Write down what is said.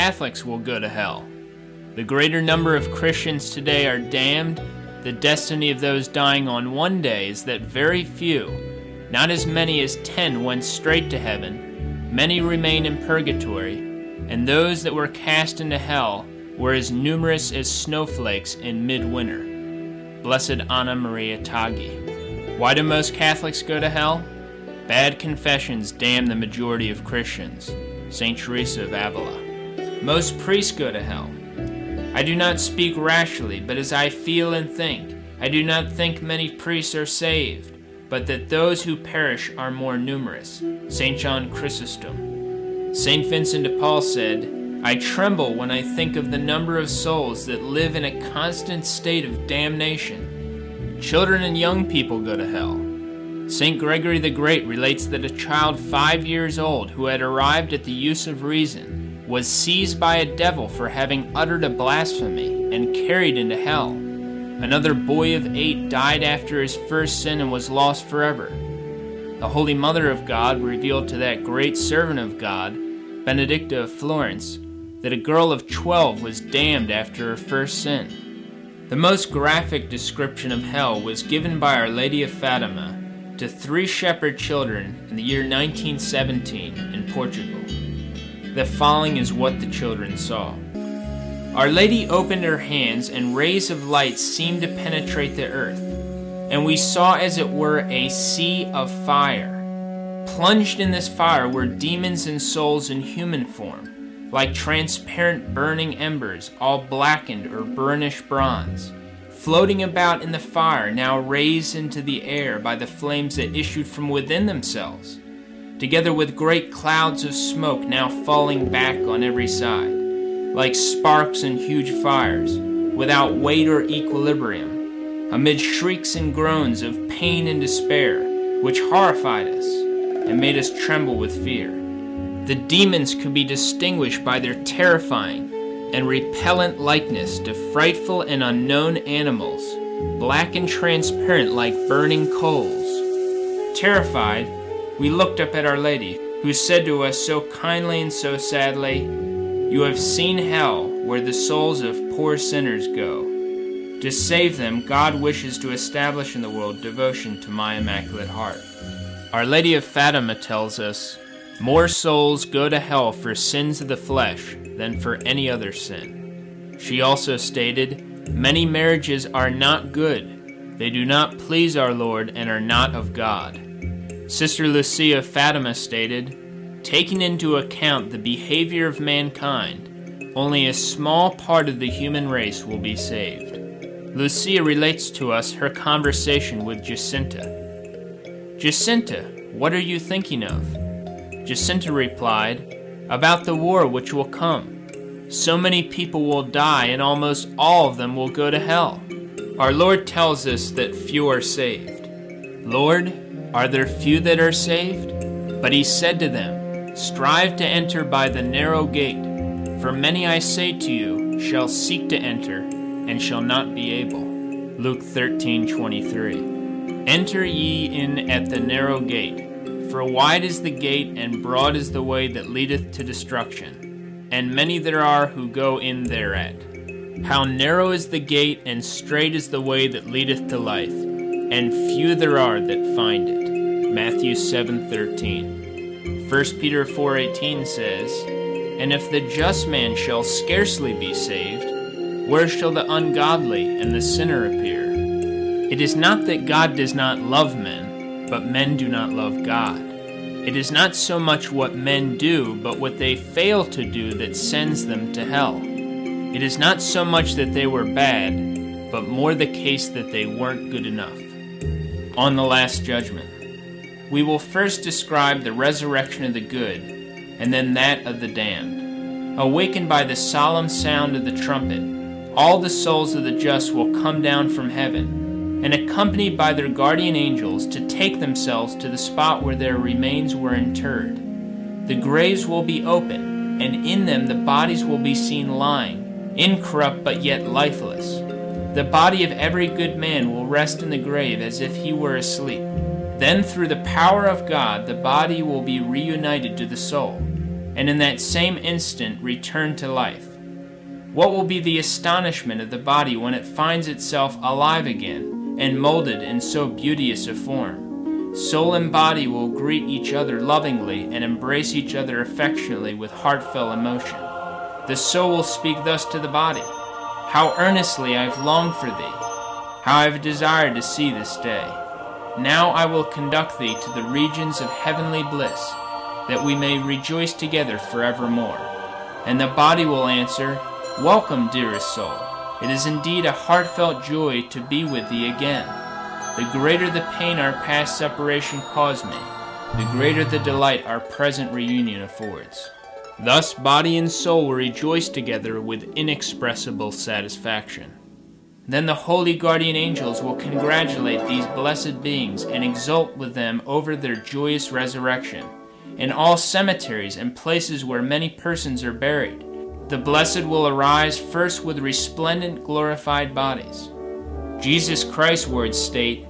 Catholics will go to hell. The greater number of Christians today are damned. The destiny of those dying on one day is that very few, not as many as 10, went straight to heaven, many remain in purgatory, and those that were cast into hell were as numerous as snowflakes in midwinter. Blessed Anna Maria Taggi. Why do most Catholics go to hell? Bad confessions damn the majority of Christians. St. Teresa of Avila. Most priests go to hell. I do not speak rashly, but as I feel and think. I do not think many priests are saved, but that those who perish are more numerous. St. John Chrysostom. St. Vincent de Paul said, I tremble when I think of the number of souls that live in a constant state of damnation. Children and young people go to hell. St. Gregory the Great relates that a child 5 years old who had arrived at the use of reason was seized by a devil for having uttered a blasphemy and carried into hell. Another boy of 8 died after his first sin and was lost forever. The Holy Mother of God revealed to that great servant of God, Benedicta of Florence, that a girl of 12 was damned after her first sin. The most graphic description of hell was given by Our Lady of Fatima to 3 shepherd children in the year 1917 in Portugal. The following is what the children saw. Our Lady opened her hands, and rays of light seemed to penetrate the earth, and we saw as it were a sea of fire. Plunged in this fire were demons and souls in human form, like transparent burning embers, all blackened or burnished bronze, floating about in the fire, now raised into the air by the flames that issued from within themselves, together with great clouds of smoke now falling back on every side, like sparks in huge fires, without weight or equilibrium, amid shrieks and groans of pain and despair, which horrified us and made us tremble with fear. The demons could be distinguished by their terrifying and repellent likeness to frightful and unknown animals, black and transparent like burning coals. Terrified, we looked up at Our Lady, who said to us so kindly and so sadly, You have seen hell, where the souls of poor sinners go. To save them, God wishes to establish in the world devotion to my Immaculate Heart. Our Lady of Fatima tells us, more souls go to hell for sins of the flesh than for any other sin. She also stated, many marriages are not good. They do not please our Lord and are not of God. Sister Lucia of Fatima stated, taking into account the behavior of mankind, only a small part of the human race will be saved. Lucia relates to us her conversation with Jacinta. Jacinta, what are you thinking of? Jacinta replied, about the war which will come. So many people will die, and almost all of them will go to hell. Our Lord tells us that few are saved. Lord, are there few that are saved? But he said to them, strive to enter by the narrow gate, for many, I say to you, shall seek to enter, and shall not be able. Luke 13:23. Enter ye in at the narrow gate, for wide is the gate, and broad is the way that leadeth to destruction, and many there are who go in thereat. How narrow is the gate, and strait is the way that leadeth to life, and few there are that find it. Matthew 7:13. 1 Peter 4:18 says, and if the just man shall scarcely be saved, where shall the ungodly and the sinner appear? It is not that God does not love men, but men do not love God. It is not so much what men do, but what they fail to do that sends them to hell. It is not so much that they were bad, but more the case that they weren't good enough. On the Last Judgment, we will first describe the resurrection of the good, and then that of the damned. Awakened by the solemn sound of the trumpet, all the souls of the just will come down from heaven, and accompanied by their guardian angels to take themselves to the spot where their remains were interred. The graves will be open, and in them the bodies will be seen lying, incorrupt but yet lifeless. The body of every good man will rest in the grave as if he were asleep. Then through the power of God, the body will be reunited to the soul. and in that same instant return to life? What will be the astonishment of the body when it finds itself alive again and molded in so beauteous a form? Soul and body will greet each other lovingly and embrace each other affectionately with heartfelt emotion. The soul will speak thus to the body: "How earnestly I have longed for thee! How I have desired to see this day! Now I will conduct thee to the regions of heavenly bliss, that we may rejoice together forevermore." And the body will answer, "Welcome, dearest soul. It is indeed a heartfelt joy to be with thee again. The greater the pain our past separation caused me, the greater the delight our present reunion affords." Thus body and soul will rejoice together with inexpressible satisfaction. Then the holy guardian angels will congratulate these blessed beings and exult with them over their joyous resurrection. In all cemeteries and places where many persons are buried, the blessed will arise first with resplendent glorified bodies. Jesus Christ's words state,